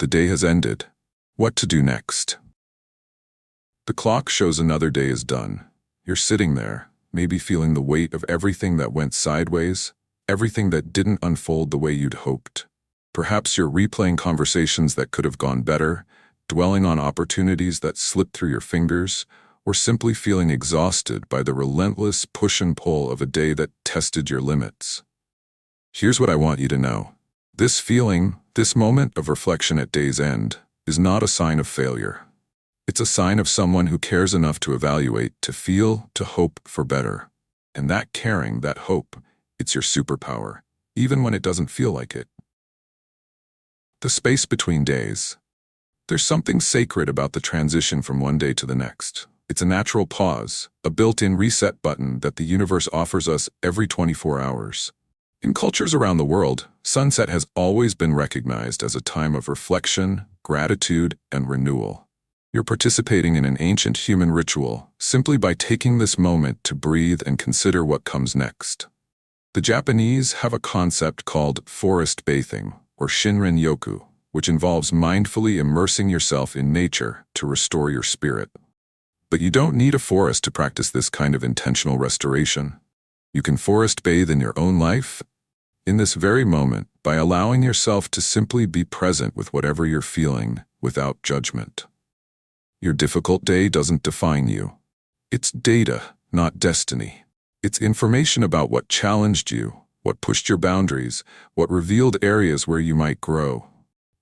The day has ended. What to do next? The clock shows another day is done. You're sitting there, maybe feeling the weight of everything that went sideways, everything that didn't unfold the way you'd hoped. Perhaps you're replaying conversations that could have gone better, dwelling on opportunities that slipped through your fingers, or simply feeling exhausted by the relentless push and pull of a day that tested your limits. Here's what I want you to know. This feeling, this moment of reflection at day's end, is not a sign of failure. It's a sign of someone who cares enough to evaluate, to feel, to hope for better. And that caring, that hope, it's your superpower, even when it doesn't feel like it. The space between days. There's something sacred about the transition from one day to the next. It's a natural pause, a built-in reset button that the universe offers us every 24 hours. In cultures around the world, sunset has always been recognized as a time of reflection, gratitude, and renewal. You're participating in an ancient human ritual simply by taking this moment to breathe and consider what comes next. The Japanese have a concept called forest bathing, or Shinrin-yoku, which involves mindfully immersing yourself in nature to restore your spirit. But you don't need a forest to practice this kind of intentional restoration. You can forest bathe in your own life, in this very moment, by allowing yourself to simply be present with whatever you're feeling without judgment. Your difficult day doesn't define you. It's data, not destiny. It's information about what challenged you, what pushed your boundaries, what revealed areas where you might grow.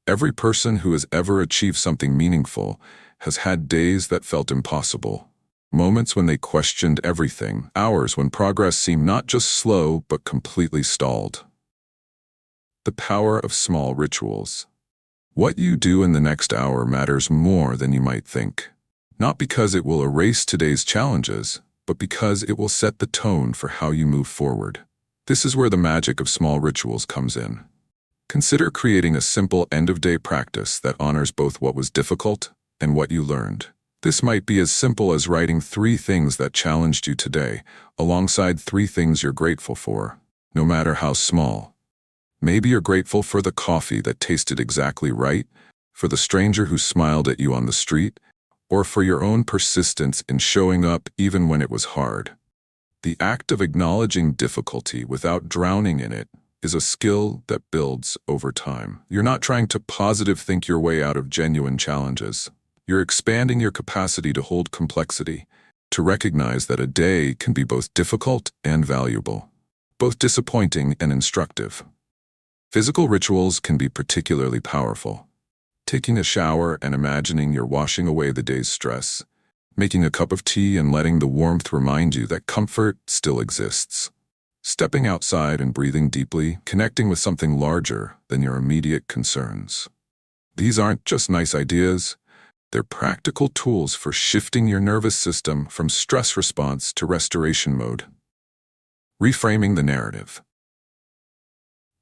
Every person who has ever achieved something meaningful has had days that felt impossible. Moments when they questioned everything, hours when progress seemed not just slow but completely stalled. The power of small rituals. What you do in the next hour matters more than you might think. Not because it will erase today's challenges, but because it will set the tone for how you move forward. This is where the magic of small rituals comes in. Consider creating a simple end-of-day practice that honors both what was difficult and what you learned. This might be as simple as writing 3 things that challenged you today, alongside 3 things you're grateful for, no matter how small. Maybe you're grateful for the coffee that tasted exactly right, for the stranger who smiled at you on the street, or for your own persistence in showing up even when it was hard. The act of acknowledging difficulty without drowning in it is a skill that builds over time. You're not trying to positive think your way out of genuine challenges. You're expanding your capacity to hold complexity, to recognize that a day can be both difficult and valuable, both disappointing and instructive. Physical rituals can be particularly powerful. Taking a shower and imagining you're washing away the day's stress, making a cup of tea and letting the warmth remind you that comfort still exists. Stepping outside and breathing deeply, connecting with something larger than your immediate concerns. These aren't just nice ideas, they're practical tools for shifting your nervous system from stress response to restoration mode. Reframing the narrative.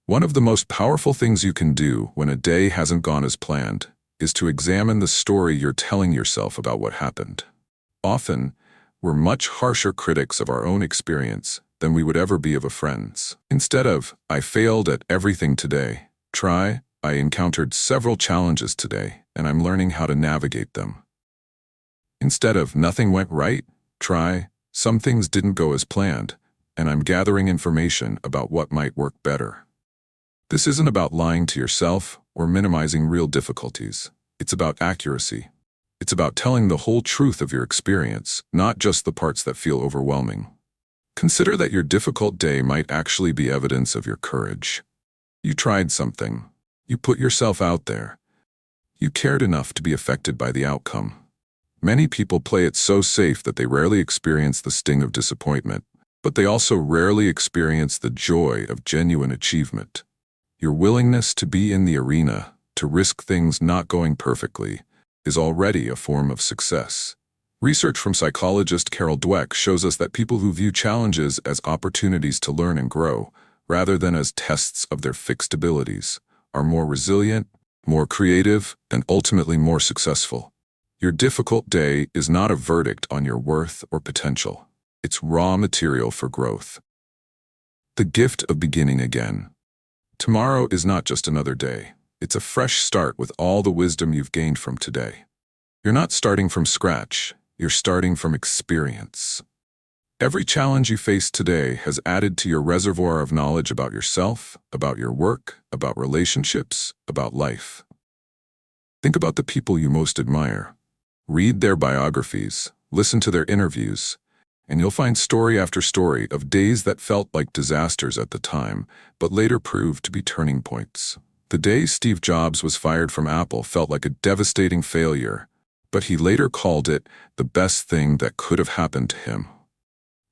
One of the most powerful things you can do when a day hasn't gone as planned is to examine the story you're telling yourself about what happened. Often, we're much harsher critics of our own experience than we would ever be of a friend's. Instead of, "I failed at everything today," try, "I encountered several challenges today, and I'm learning how to navigate them." Instead of, "Nothing went right," try, "Some things didn't go as planned, and I'm gathering information about what might work better." This isn't about lying to yourself or minimizing real difficulties. It's about accuracy. It's about telling the whole truth of your experience, not just the parts that feel overwhelming. Consider that your difficult day might actually be evidence of your courage. You tried something. You put yourself out there. You cared enough to be affected by the outcome. Many people play it so safe that they rarely experience the sting of disappointment, but they also rarely experience the joy of genuine achievement. Your willingness to be in the arena, to risk things not going perfectly, is already a form of success. Research from psychologist Carol Dweck shows us that people who view challenges as opportunities to learn and grow, rather than as tests of their fixed abilities, are more resilient, more creative, and ultimately more successful. Your difficult day is not a verdict on your worth or potential. It's raw material for growth. The gift of beginning again. Tomorrow is not just another day. It's a fresh start with all the wisdom you've gained from today. You're not starting from scratch, you're starting from experience. Every challenge you face today has added to your reservoir of knowledge about yourself, about your work, about relationships, about life. Think about the people you most admire. Read their biographies, listen to their interviews, and you'll find story after story of days that felt like disasters at the time, but later proved to be turning points. The day Steve Jobs was fired from Apple felt like a devastating failure, but he later called it the best thing that could have happened to him.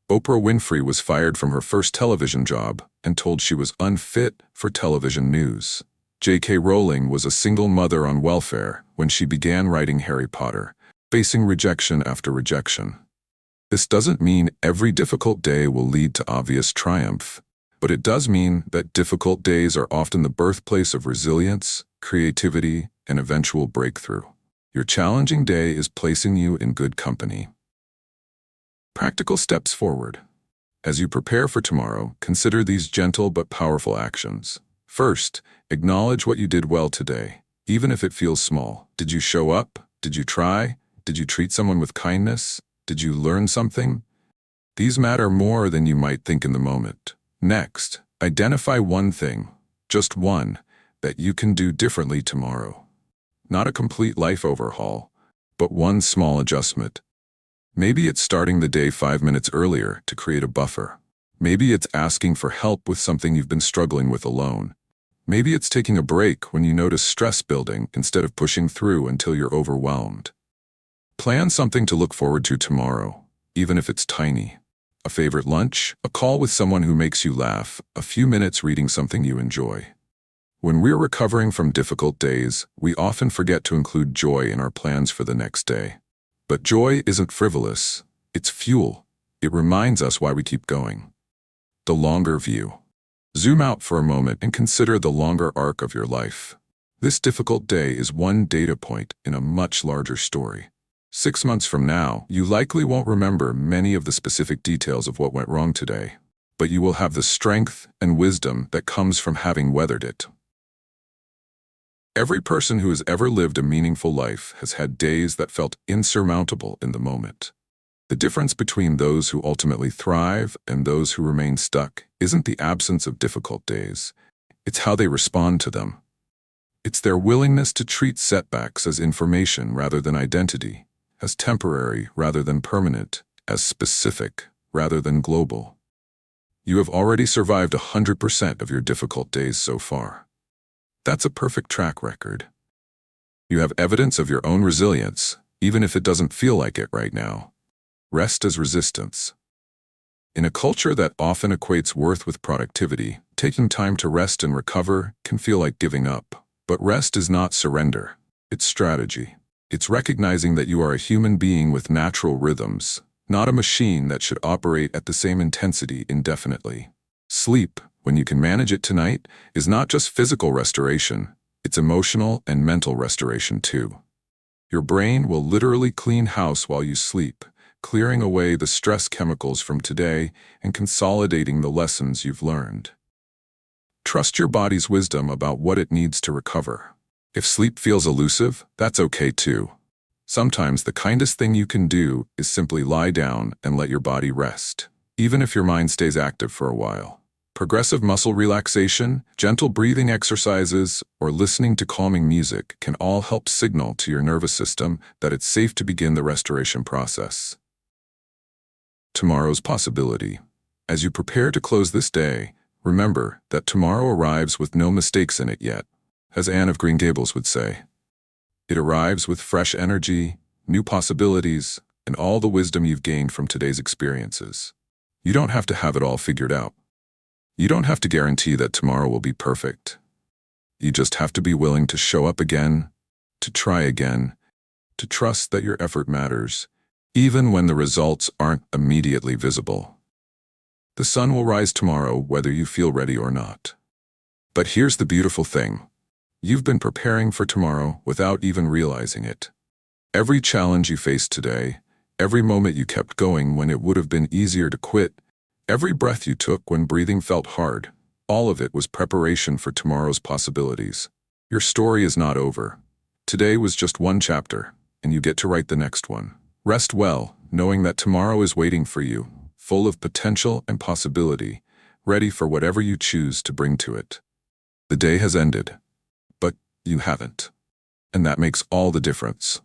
Oprah Winfrey was fired from her first television job and told she was unfit for television news. J.K. Rowling was a single mother on welfare when she began writing Harry Potter, facing rejection after rejection. This doesn't mean every difficult day will lead to obvious triumph, but it does mean that difficult days are often the birthplace of resilience, creativity, and eventual breakthrough. Your challenging day is placing you in good company. Practical steps forward. As you prepare for tomorrow, consider these gentle but powerful actions. First, acknowledge what you did well today, even if it feels small. Did you show up? Did you try? Did you treat someone with kindness? Did you learn something? These matter more than you might think in the moment. Next, identify one thing, just one, that you can do differently tomorrow. Not a complete life overhaul, but one small adjustment. Maybe it's starting the day 5 minutes earlier to create a buffer. Maybe it's asking for help with something you've been struggling with alone. Maybe it's taking a break when you notice stress building instead of pushing through until you're overwhelmed. Plan something to look forward to tomorrow, even if it's tiny. A favorite lunch, a call with someone who makes you laugh, a few minutes reading something you enjoy. When we're recovering from difficult days, we often forget to include joy in our plans for the next day. But joy isn't frivolous, it's fuel. It reminds us why we keep going. The longer view. Zoom out for a moment and consider the longer arc of your life. This difficult day is one data point in a much larger story. 6 months from now, you likely won't remember many of the specific details of what went wrong today, but you will have the strength and wisdom that comes from having weathered it. Every person who has ever lived a meaningful life has had days that felt insurmountable in the moment. The difference between those who ultimately thrive and those who remain stuck isn't the absence of difficult days, it's how they respond to them. It's their willingness to treat setbacks as information rather than identity, as temporary rather than permanent, as specific rather than global. You have already survived 100% of your difficult days so far. That's a perfect track record. You have evidence of your own resilience, even if it doesn't feel like it right now. Rest as resistance. In a culture that often equates worth with productivity, taking time to rest and recover can feel like giving up. But rest is not surrender. It's strategy. It's recognizing that you are a human being with natural rhythms, not a machine that should operate at the same intensity indefinitely. Sleep, when you can manage it tonight, is not just physical restoration, it's emotional and mental restoration too. Your brain will literally clean house while you sleep, clearing away the stress chemicals from today and consolidating the lessons you've learned. Trust your body's wisdom about what it needs to recover. If sleep feels elusive, that's okay too. Sometimes the kindest thing you can do is simply lie down and let your body rest, even if your mind stays active for a while. Progressive muscle relaxation, gentle breathing exercises, or listening to calming music can all help signal to your nervous system that it's safe to begin the restoration process. Tomorrow's possibility. As you prepare to close this day, remember that tomorrow arrives with no mistakes in it yet, as Anne of Green Gables would say. It arrives with fresh energy, new possibilities, and all the wisdom you've gained from today's experiences. You don't have to have it all figured out. You don't have to guarantee that tomorrow will be perfect. You just have to be willing to show up again, to try again, to trust that your effort matters, even when the results aren't immediately visible. The sun will rise tomorrow whether you feel ready or not. But here's the beautiful thing. You've been preparing for tomorrow without even realizing it. Every challenge you faced today, every moment you kept going when it would have been easier to quit, every breath you took when breathing felt hard, all of it was preparation for tomorrow's possibilities. Your story is not over. Today was just one chapter, and you get to write the next one. Rest well, knowing that tomorrow is waiting for you, full of potential and possibility, ready for whatever you choose to bring to it. The day has ended, but you haven't. And that makes all the difference.